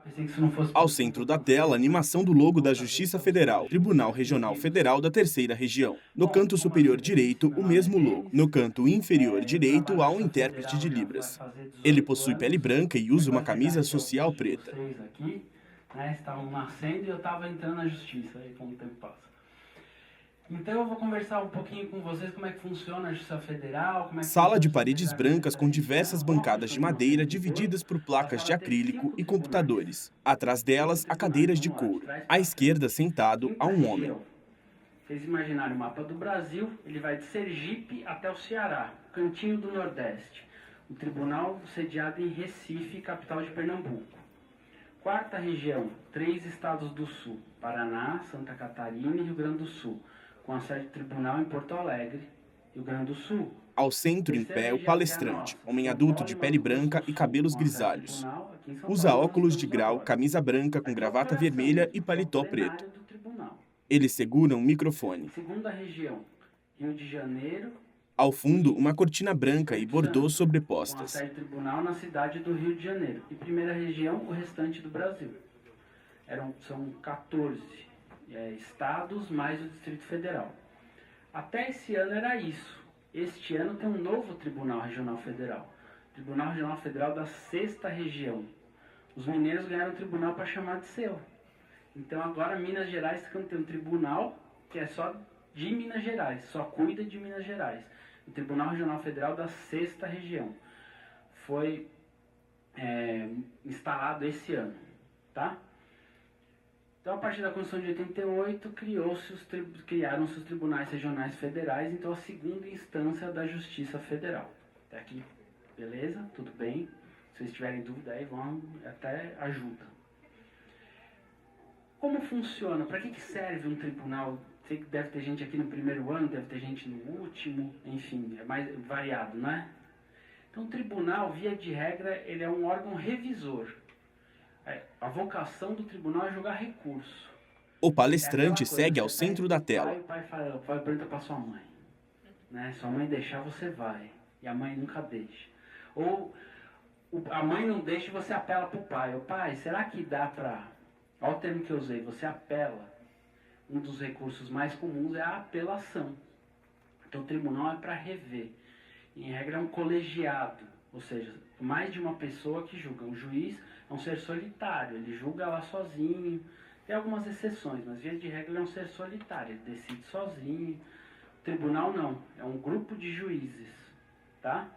Pensei que se não fosse... Ao centro da tela, animação do logo da Justiça Federal, Tribunal Regional Federal da Terceira Região. No Bom, canto como você superior bem disse, direito, meu o nome é mesmo logo. Denis. No canto inferior Eu direito, trabalho há na um Justiça intérprete de Federal já vai Libras. fazer Ele 18 possui pele anos. branca e Foi usa com uma essa idade camisa que alguns social de preta. vocês aqui, né, estavam nascendo e eu estava entrando na Justiça, aí como o tempo passa. Então eu vou conversar um pouquinho com vocês como é que funciona a Justiça Federal, como é que Sala funciona a de Justiça paredes Federal da brancas terceira com região. diversas É uma bancadas de Constituição de madeira 1988, divididas por ela placas fala de ter acrílico 5 e tribunais. computadores. Atrás 5 delas, há tribunais, cadeiras de vamos lá, de couro. trás À para esquerda, frente. sentado, há Quinta um homem. região. Vocês imaginarem o mapa do Brasil, ele vai de Sergipe até o Ceará, cantinho do Nordeste. O tribunal sediado em Recife, capital de Pernambuco. Quarta região, 3 estados do Sul, Paraná, Santa Catarina e Rio Grande do Sul, com a sede do tribunal em Porto Alegre, Rio Grande do Sul. Ao centro, em Terceira pé, o região, que é a palestrante, nossa, homem São adulto Paulo de e pele Mato Grosso branca do e Sul, cabelos com a sede grisalhos. tribunal aqui em São Usa Paulo, onde óculos de estamos grau, agora. camisa branca com Aqui é o gravata coração vermelha e mesmo, que é o paletó preto. plenário do tribunal. Ele segura um microfone. Segunda região, Rio de Janeiro Ao fundo, e uma cortina branca e Espírito bordôs Santo, com a sobrepostas. sede tribunal na cidade do Rio de Janeiro. E primeira região, o restante do Brasil. São 14 estados mais o Distrito Federal. Até esse ano era isso. Este ano tem um novo Tribunal Regional Federal. Tribunal Regional Federal da Sexta Região. Os mineiros ganharam o tribunal para chamar de seu. Então agora Minas Gerais tem um tribunal que é só de Minas Gerais, só cuida de Minas Gerais. O Tribunal Regional Federal da Sexta Região. Foi instalado esse ano, tá? Então, a partir da Constituição de 88, criaram-se os tribunais regionais federais, então a segunda instância da Justiça Federal. Até aqui, beleza? Tudo bem? Se vocês tiverem dúvida aí, vão até ajuda. Como funciona? Para que serve um tribunal? Sei que deve ter gente aqui no primeiro ano, deve ter gente no último, enfim, é mais variado, né? Então, o tribunal, via de regra, ele é um órgão revisor. A vocação do tribunal é julgar recurso. O É aquela palestrante coisa, segue ao você pede centro pro da tela. o pai pergunta para sua mãe. Né? Sua mãe deixar, você vai. E a mãe nunca deixa. Ou a mãe não deixa e você apela pro pai. O pai, será que dá para... Olha o termo que eu usei, você apela. Um dos recursos mais comuns é a apelação. Então o tribunal é para rever. Em regra é um colegiado, ou seja, mais de uma pessoa que julga. O juiz é um ser solitário, ele julga lá sozinho. Tem algumas exceções, mas via de regra ele é um ser solitário, ele decide sozinho. O tribunal não, é um grupo de juízes, tá?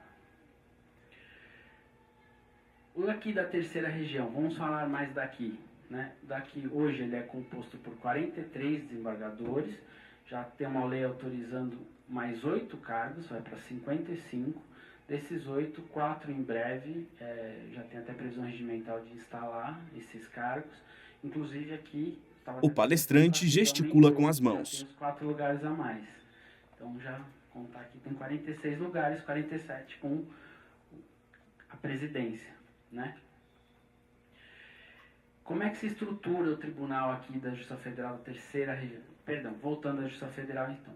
O aqui da terceira região, vamos falar mais daqui. Né? Daqui hoje ele é composto por 43 desembargadores, já tem uma lei autorizando mais 8 cargos, vai para 55. Desses 8, 4 em breve, já tem até previsão regimental de instalar esses cargos. Inclusive aqui... O palestrante gesticula com as mãos. Já tem os 4 lugares a mais. Então já contar aqui, tem 46 lugares, 47 com a presidência, né? Como é que se estrutura o tribunal aqui da Justiça Federal da terceira região? Perdão, voltando à Justiça Federal então.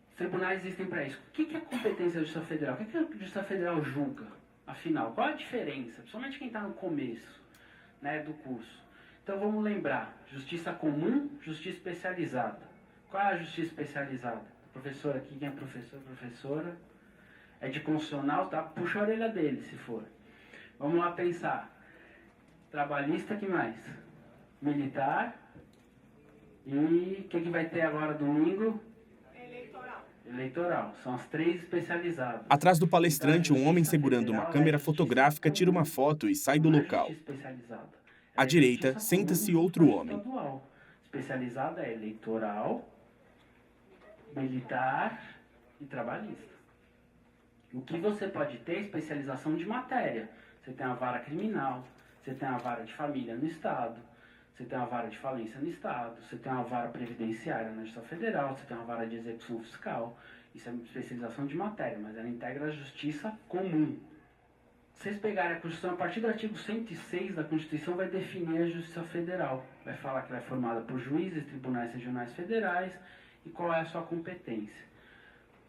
Os tribunais existem para isso. O que é a competência da Justiça Federal? O que a Justiça Federal julga? Afinal, qual a diferença? Principalmente quem está no começo, né, do curso. Então vamos lembrar, justiça comum, justiça especializada. Qual é a justiça especializada? Professor aqui, quem é professor, professora? É de constitucional, tá? Puxa a orelha dele, se for. Vamos lá pensar. Trabalhista, que mais? Militar. E o que vai ter agora domingo? Eleitoral. São as 3 especializadas. Atrás do palestrante, Então, um homem segurando uma câmera fotográfica tira uma foto e sai do local. À direita, senta-se outro homem. Estadual. Especializada é eleitoral, militar e trabalhista. O que você pode ter é especialização de matéria. Você tem a vara criminal, você tem a vara de família no Estado, você tem a vara de falência no Estado, você tem a vara previdenciária na Justiça Federal, você tem a vara de execução fiscal. Isso é uma especialização de matéria, mas ela integra a justiça comum. Se vocês pegarem a Constituição, a partir do artigo 106 da Constituição vai definir a Justiça Federal. Vai falar que ela é formada por juízes, tribunais regionais federais e qual é a sua competência.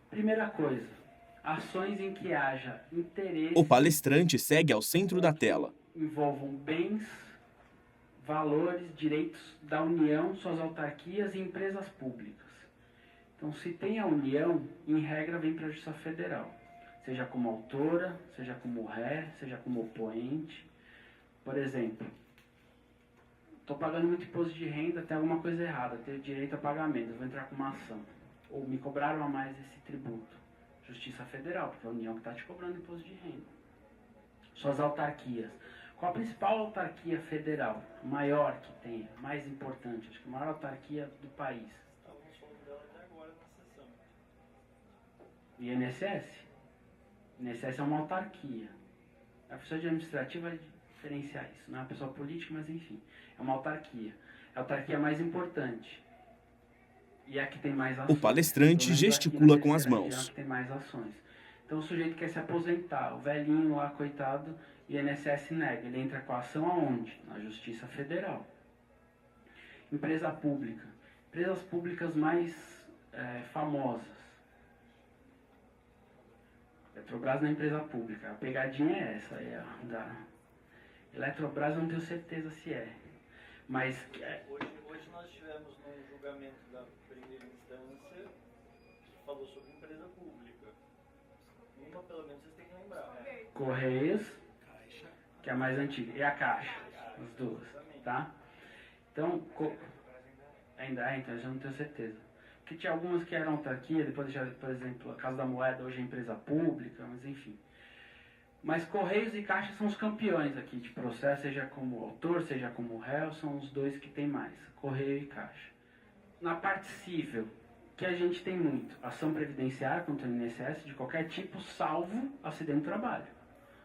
Primeira coisa, ações em que haja interesse... O palestrante segue ao centro da tela. envolvam bens, valores, direitos da União, suas autarquias e empresas públicas. Então, se tem a União, em regra, vem para a Justiça Federal, seja como autora, seja como ré, seja como opoente. Por exemplo, estou pagando muito imposto de renda, tem alguma coisa errada, tenho direito a pagamento, eu vou entrar com uma ação. Ou me cobraram a mais esse tributo. Justiça Federal, porque é a União que está te cobrando imposto de renda. Suas autarquias. Qual a principal autarquia federal? A maior que tem, a mais importante, acho que a maior autarquia do país. Estávamos falando dela até agora na sessão. INSS. INSS é uma autarquia. A pessoa administrativa vai diferenciar isso. Não é uma pessoa política, mas enfim. É uma autarquia. É a autarquia mais importante. E é a que tem mais ações. O palestrante gesticula com as mãos. É a que tem mais ações. Então o sujeito quer se aposentar. O velhinho lá, coitado, INSS nega. Ele entra com a ação aonde? Na Justiça Federal. Empresa pública. Empresas públicas mais famosas. Petrobras não é empresa pública. A pegadinha é essa. Da Eletrobras eu não tenho certeza se é. Mas... Hoje nós tivemos num julgamento da primeira instância que falou sobre empresa pública. Uma, pelo menos, vocês têm que lembrar. Correios, que é a mais antiga, e a Caixa, as duas, tá? Então, então eu já não tenho certeza. Porque tinha algumas que eram autarquia, depois já, por exemplo, a Casa da Moeda hoje é empresa pública, mas enfim. Mas Correios e Caixa são os campeões aqui de processo, seja como autor, seja como réu, são os dois que tem mais, Correio e Caixa. Na parte cível, que a gente tem muito, ação previdenciária contra o INSS de qualquer tipo, salvo acidente do trabalho.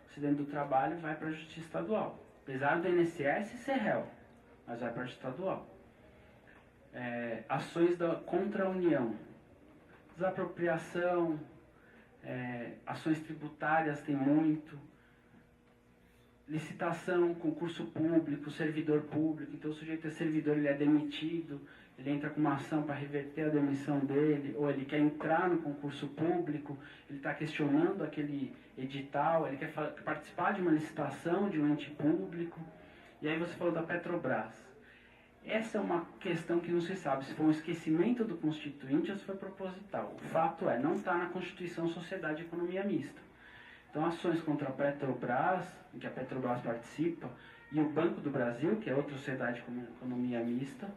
Acidente do trabalho vai para a Justiça Estadual. Apesar do INSS ser réu, mas vai para a Justiça Estadual. Ações contra a União. Desapropriação, ações tributárias tem muito. Licitação, concurso público, servidor público. Então o sujeito é servidor, ele é demitido, ele entra com uma ação para reverter a demissão dele, ou ele quer entrar no concurso público, ele está questionando aquele edital, ele quer participar de uma licitação de um ente público. E aí você falou da Petrobras. Essa é uma questão que não se sabe se foi um esquecimento do Constituinte ou se foi proposital. O fato é, não está na Constituição Sociedade e Economia Mista. Então, ações contra a Petrobras, em que a Petrobras participa, e o Banco do Brasil, que é outra sociedade com economia mista,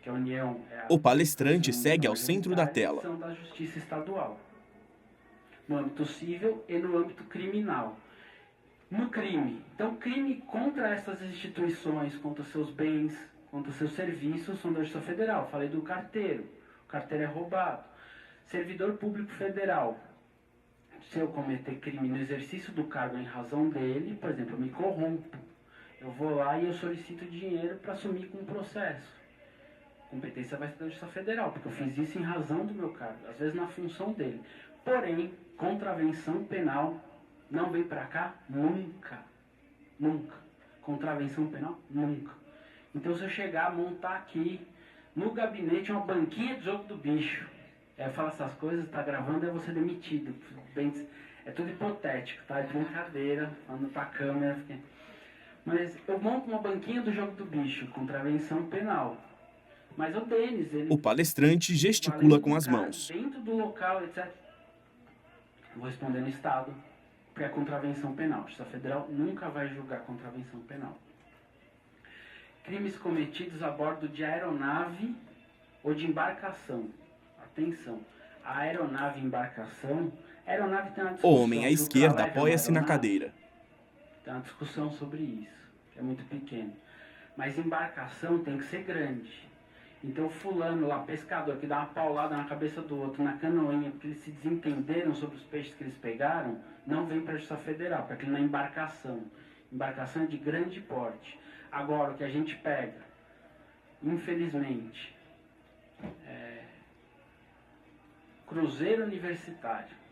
que a União... O palestrante segue ao centro da tela. São da Justiça Estadual, no âmbito civil e no âmbito criminal. No crime, então crime contra essas instituições, contra seus bens, contra seus serviços, são da Justiça Federal. Falei do carteiro, o carteiro é roubado. Servidor público federal, se eu cometer crime no exercício do cargo em razão dele, por exemplo, eu me corrompo, eu vou lá e eu solicito dinheiro para assumir com um processo. A competência vai ser da Justiça Federal, porque eu fiz isso em razão do meu cargo, às vezes na função dele. Porém, contravenção penal não vem para cá nunca. Nunca. Contravenção penal? Nunca. Então, se eu chegar, montar aqui no gabinete uma banquinha de jogo do bicho, eu falo essas coisas, tá gravando, é você demitido. É tudo hipotético, tá? É brincadeira, falando pra câmera. Mas eu monto uma banquinha do jogo do bicho, contravenção penal. Mas o Denis, ele... O palestrante gesticula com as mãos. Dentro do local, etc. Eu vou responder no Estado, porque é contravenção penal. A Justiça Federal nunca vai julgar contravenção penal. Crimes cometidos a bordo de aeronave ou de embarcação. Atenção, a aeronave e embarcação... Aeronave tem uma discussão... O homem à esquerda apoia-se na cadeira. Tem uma discussão sobre isso, que é muito pequeno. Mas embarcação tem que ser grande. Então fulano lá, pescador, que dá uma paulada na cabeça do outro, na canoinha, porque eles se desentenderam sobre os peixes que eles pegaram, não vem para a Justiça Federal, porque aquilo não é embarcação. Embarcação é de grande porte. Agora, o que a gente pega, infelizmente, cruzeiro universitário.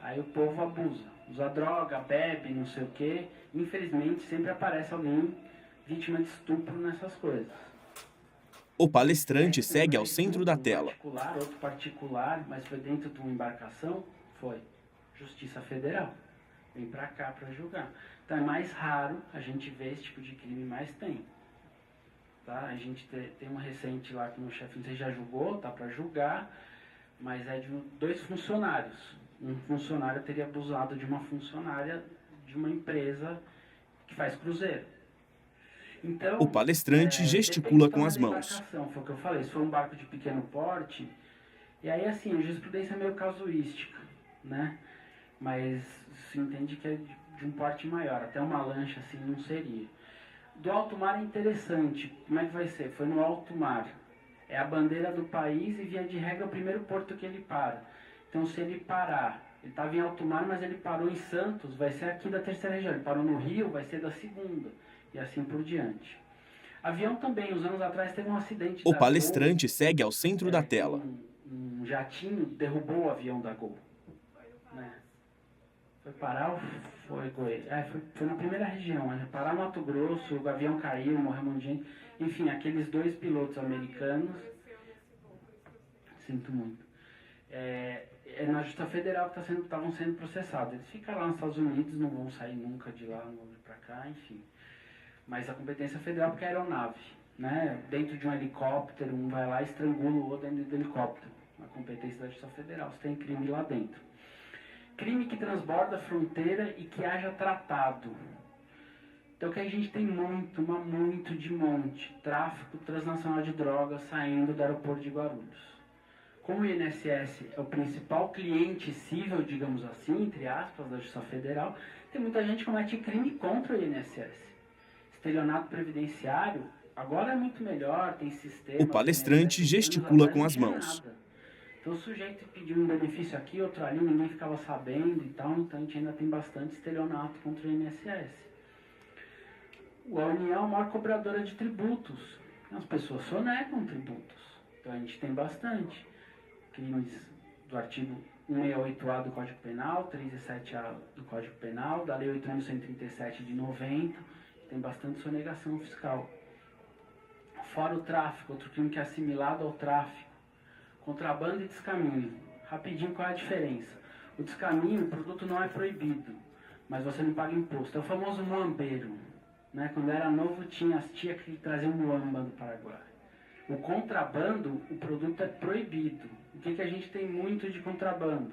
Aí o povo abusa, usa droga, bebe, não sei o quê. Infelizmente, sempre aparece alguém vítima de estupro nessas coisas. O palestrante segue ao centro da tela. Outro particular, mas foi dentro de uma embarcação, foi Justiça Federal. Vem pra cá pra julgar. Então é mais raro a gente ver esse tipo de crime, mas tem. Tá? A gente tem um recente lá que o meu chefe, não sei se já julgou, tá para julgar, mas é de 2 funcionários. Um funcionário teria abusado de uma funcionária de uma empresa que faz cruzeiro. Então, O palestrante gesticula com as mãos. Foi o que eu falei, se for um barco de pequeno porte, e aí assim, a jurisprudência é meio casuística, né? Mas se entende que é de um porte maior, até uma lancha assim não seria. Do alto mar é interessante, como é que vai ser? Foi no alto mar, é a bandeira do país e via de regra é o primeiro porto que ele para. Então se ele parar, ele estava em alto mar, mas ele parou em Santos, vai ser aqui da terceira região, ele parou no Rio, vai ser da segunda, e assim por diante. Avião também, uns anos atrás teve um acidente O da palestrante Gol, segue ao centro da tela. um jatinho derrubou o avião da Gol. Né? Foi parar ou foi Goiás? Foi na primeira região, né? Pará, Mato Grosso, o avião caiu, morreu um monte de gente. Enfim, aqueles 2 pilotos americanos, sinto muito, é na Justiça Federal que estavam sendo processados. Eles ficam lá nos Estados Unidos, não vão sair nunca de lá, não vão vir para cá, enfim. Mas a competência federal porque é aeronave, né? Dentro de um helicóptero, um vai lá e estrangula o outro dentro do helicóptero. A competência da Justiça Federal, você tem crime lá dentro. Crime que transborda a fronteira e que haja tratado. Então que a gente tem muito, mas muito de monte. Tráfico transnacional de drogas saindo do aeroporto de Guarulhos. Como o INSS é o principal cliente cível, digamos assim, entre aspas, da Justiça Federal, tem muita gente que comete crime contra o INSS. Estelionato previdenciário, agora é muito melhor, tem sistema... O palestrante gesticula com as mãos. Então o sujeito pediu um benefício aqui, outro ali, ninguém ficava sabendo e tal, então a gente ainda tem bastante estelionato contra o INSS. A União é a maior cobradora de tributos. As pessoas sonegam tributos. Então a gente tem bastante. Crimes do artigo 168A do Código Penal, 307A do Código Penal, da Lei 8.137 de 90, tem bastante sonegação fiscal. Fora o tráfico, outro crime que é assimilado ao tráfico. Contrabando e descaminho. Rapidinho, qual é a diferença? O descaminho, o produto não é proibido, mas você não paga imposto. É o famoso muambeiro. Né? Quando eu era novo, tinha as tias que traziam muamba do Paraguai. O contrabando, o produto é proibido. O que a gente tem muito de contrabando?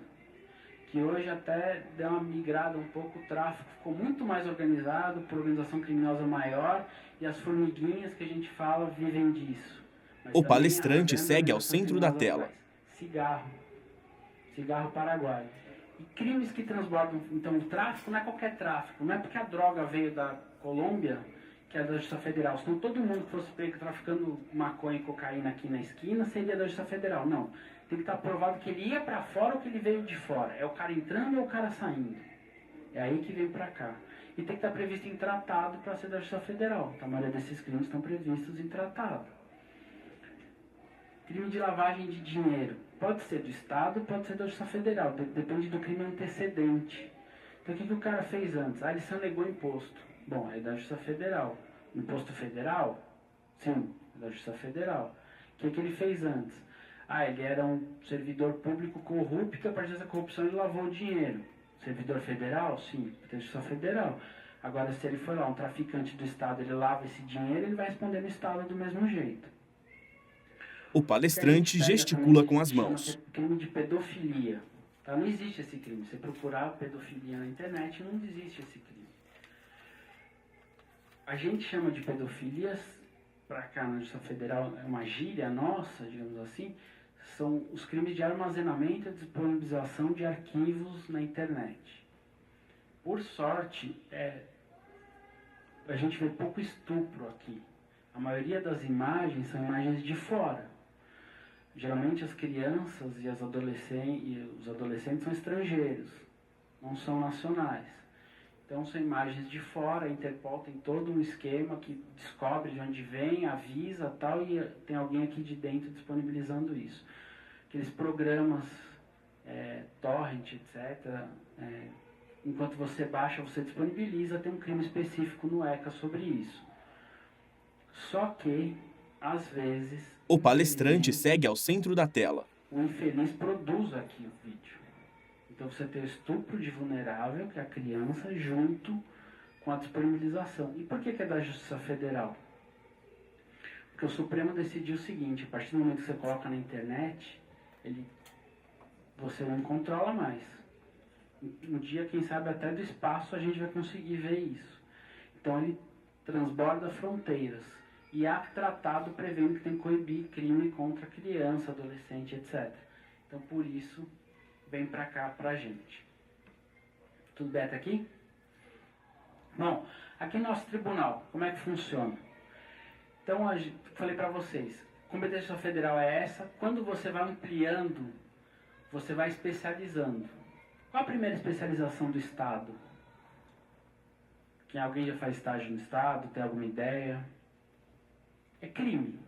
Que hoje até deu uma migrada um pouco, o tráfico ficou muito mais organizado, por organização criminosa maior, e as formiguinhas que a gente fala vivem disso. Mas o palestrante segue ao centro da tela. Cigarro paraguaio. E crimes que transbordam, então o tráfico não é qualquer tráfico, não é porque a droga veio da Colômbia, que é da Justiça Federal. Senão todo mundo que fosse pego traficando maconha e cocaína aqui na esquina seria da Justiça Federal. Não. Tem que estar provado que ele ia para fora ou que ele veio de fora. É o cara entrando ou o cara saindo. É aí que vem para cá. E tem que estar previsto em tratado para ser da Justiça Federal. Então, a maioria desses crimes estão previstos em tratado. Crime de lavagem de dinheiro. Pode ser do Estado, pode ser da Justiça Federal. Depende do crime antecedente. Então, o que o cara fez antes? Ele sonegou imposto. Bom, é da Justiça Federal. Imposto federal? Sim, é da Justiça Federal. O que ele fez antes? Ele era um servidor público corrupto, a partir dessa corrupção ele lavou o dinheiro. Servidor federal? Sim, da Justiça Federal. Agora, se ele for lá, um traficante do Estado, ele lava esse dinheiro, ele vai responder no Estado do mesmo jeito. O palestrante gesticula com as mãos. Crime de pedofilia. Tá? Não existe esse crime. Se procurar pedofilia na internet, não existe esse crime. A gente chama de pedofilias, para cá na Justiça Federal, é uma gíria nossa, digamos assim, são os crimes de armazenamento e disponibilização de arquivos na internet. Por sorte, a gente vê pouco estupro aqui. A maioria das imagens são imagens de fora. Geralmente as crianças e os adolescentes são estrangeiros, não são nacionais. Então são imagens de fora, a Interpol tem todo um esquema que descobre de onde vem, avisa tal, e tem alguém aqui de dentro disponibilizando isso. Aqueles programas, torrent, etc., enquanto você baixa, você disponibiliza, tem um crime específico no ECA sobre isso. Só que, às vezes... O palestrante segue ao centro da tela. O infeliz produz aqui o vídeo. Então você tem o estupro de vulnerável, que é a criança, junto com a disponibilização. E por que é da Justiça Federal? Porque o Supremo decidiu o seguinte: a partir do momento que você coloca na internet, você não controla mais. Um dia, quem sabe, até do espaço a gente vai conseguir ver isso. Então ele transborda fronteiras. E há tratado prevendo que tem que coibir crime contra criança, adolescente, etc. Então por isso vem para cá pra gente. Tudo bem até aqui? Bom, aqui no nosso tribunal, como é que funciona? Então, falei para vocês, competência federal é essa. Quando você vai ampliando, você vai especializando. Qual a primeira especialização do Estado? Quem alguém já faz estágio no Estado, tem alguma ideia? É crime.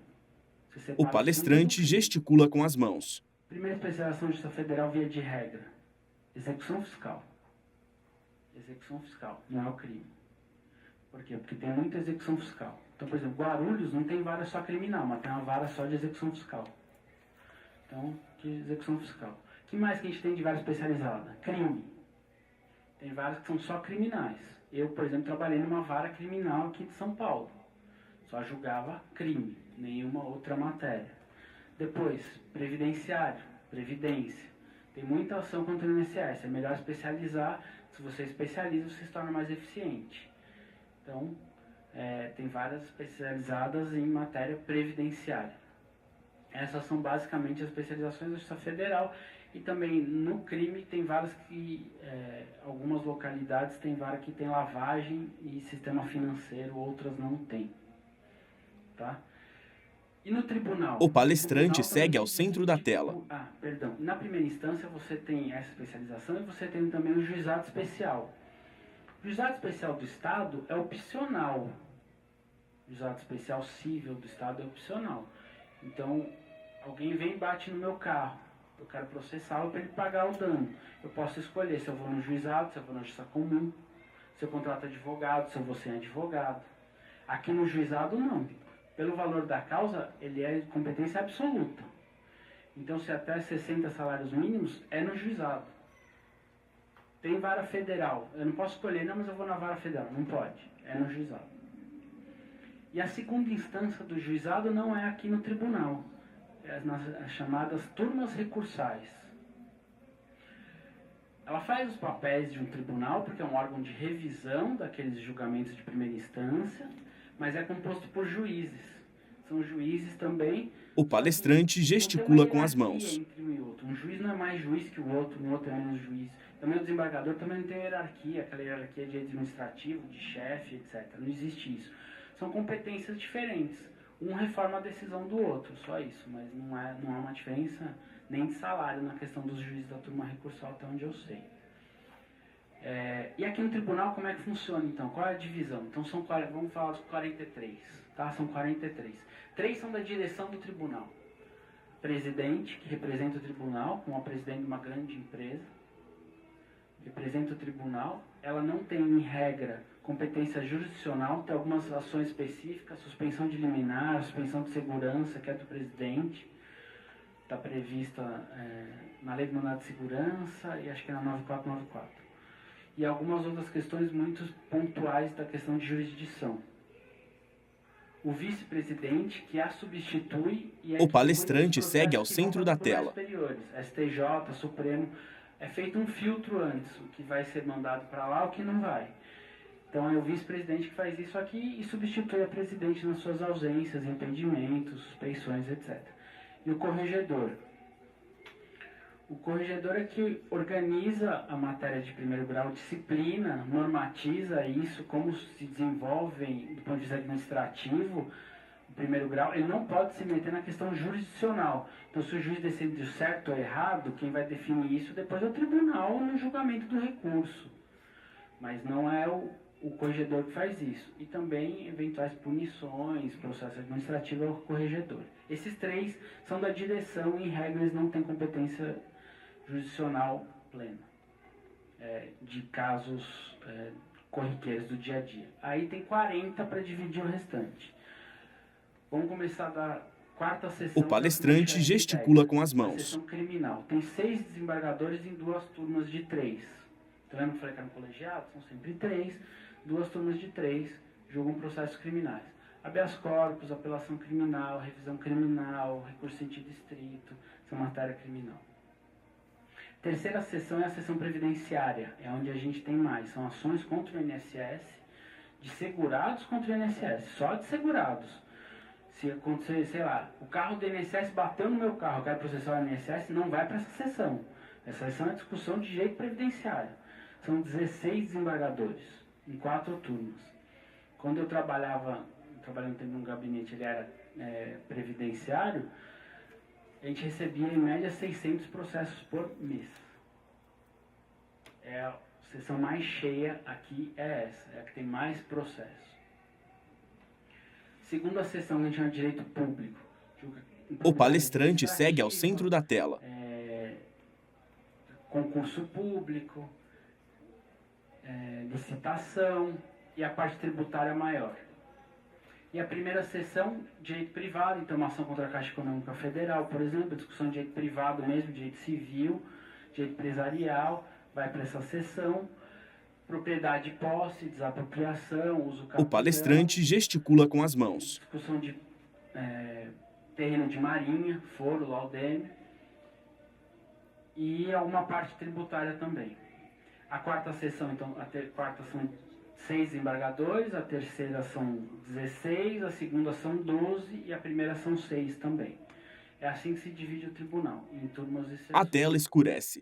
O palestrante gesticula com as mãos. Primeira especialização de Justiça Federal, via de regra: execução fiscal. Execução fiscal, não é o crime. Por quê? Porque tem muita execução fiscal. Então, por exemplo, Guarulhos não tem vara só criminal, mas tem uma vara só de execução fiscal. Então, que execução fiscal. O que mais que a gente tem de vara especializada? Crime. Tem varas que são só criminais. Eu, por exemplo, trabalhei numa vara criminal aqui de São Paulo. Só julgava crime, nenhuma outra matéria. Depois, previdenciário, previdência. Tem muita ação contra o INSS. É melhor especializar. Se você especializa, você se torna mais eficiente. Então, tem várias especializadas em matéria previdenciária. Essas são basicamente as especializações da Justiça Federal. E também no crime tem várias que, algumas localidades tem vara que tem lavagem e sistema financeiro, outras não tem. Tá? E no tribunal? O palestrante segue ao centro da tela. Na primeira instância você tem essa especialização e você tem também o juizado especial. O juizado especial do Estado é opcional. O juizado especial civil do Estado é opcional. Então, alguém vem e bate no meu carro. Eu quero processá-lo para ele pagar o dano. Eu posso escolher se eu vou no juizado, se eu vou na justiça comum, se eu contrato advogado, se eu vou sem advogado. Aqui no juizado, não. Pelo valor da causa, ele é de competência absoluta. Então, se até 60 salários mínimos, é no juizado. Tem vara federal. Eu não posso escolher, não, mas eu vou na vara federal. Não pode. É no juizado. E a segunda instância do juizado não é aqui no tribunal. É nas chamadas turmas recursais. Ela faz os papéis de um tribunal, porque é um órgão de revisão daqueles julgamentos de primeira instância, mas é composto por juízes. São juízes também. O palestrante gesticula com as mãos. Entre um e outro. Um juiz não é mais juiz que o outro é menos juiz. Também o desembargador também não tem hierarquia, aquela hierarquia de administrativo, de chefe, etc. Não existe isso. São competências diferentes. Um reforma a decisão do outro, só isso. Mas não há uma diferença nem de salário na questão dos juízes da turma recursal, até onde eu sei. E aqui no tribunal, como é que funciona, então? Qual é a divisão? Então, vamos falar dos 43, tá? São 43. 3 são da direção do tribunal. Presidente, que representa o tribunal, como a presidente de uma grande empresa, representa o tribunal. Ela não tem, em regra, competência jurisdicional, tem algumas ações específicas, suspensão de liminar, suspensão de segurança, que é do presidente, está prevista na Lei do Mandado de Segurança e acho que é na 9494. E algumas outras questões muito pontuais da questão de jurisdição. O vice-presidente, que a substitui... O palestrante segue ao centro da tela. STJ, Supremo, é feito um filtro antes, o que vai ser mandado para lá, o que não vai. Então é o vice-presidente que faz isso aqui e substitui a presidente nas suas ausências, impedimentos, suspeições, etc. E o corregedor. O corregedor é que organiza a matéria de primeiro grau, disciplina, normatiza isso, como se desenvolvem do ponto de vista administrativo, o primeiro grau. Ele não pode se meter na questão jurisdicional. Então, se o juiz decidir certo ou errado, quem vai definir isso depois é o tribunal no julgamento do recurso. Mas não é o corregedor que faz isso. E também eventuais punições, processo administrativo é o corregedor. Esses 3 são da direção e, em regra, eles não têm competência jurisdicional plena, de casos corriqueiros do dia a dia. Aí tem 40 para dividir o restante. Vamos começar da quarta sessão. O palestrante gesticula com as mãos. Sessão criminal. Tem 6 desembargadores em 2 turmas de 3. Então, lembra que eu falei que era um colegiado? São sempre 3. 2 turmas de 3 julgam processos criminais. Habeas corpus, apelação criminal, revisão criminal, recurso em sentido estrito, essa matéria criminal. Terceira sessão é a sessão previdenciária, é onde a gente tem mais, são ações contra o INSS, de segurados contra o INSS, só de segurados. Se acontecer, sei lá, o carro do INSS bateu no meu carro, eu quero processar o INSS, não vai para essa sessão. Essa sessão é discussão de direito previdenciário. São 16 desembargadores, em 4 turmas. Quando eu trabalhava um tempo num gabinete, ele era previdenciário, a gente recebia em média 600 processos por mês. A sessão mais cheia aqui é essa, é a que tem mais processos. Segunda sessão, a gente chama de direito público. O palestrante segue ao centro da tela. Concurso público, licitação e a parte tributária maior. E a primeira sessão, direito privado, então uma ação contra a Caixa Econômica Federal, por exemplo, discussão de direito privado mesmo, direito civil, direito empresarial, vai para essa sessão. Propriedade de posse, desapropriação, uso capital. O palestrante gesticula com as mãos. Discussão de terreno de marinha, foro, laudêmio. E alguma parte tributária também. A quarta sessão, então, quarta são 6 desembargadores, a terceira são 16, a segunda são 12 e a primeira são 6 também. É assim que se divide o tribunal, em turmas e sessões. A tela escurece.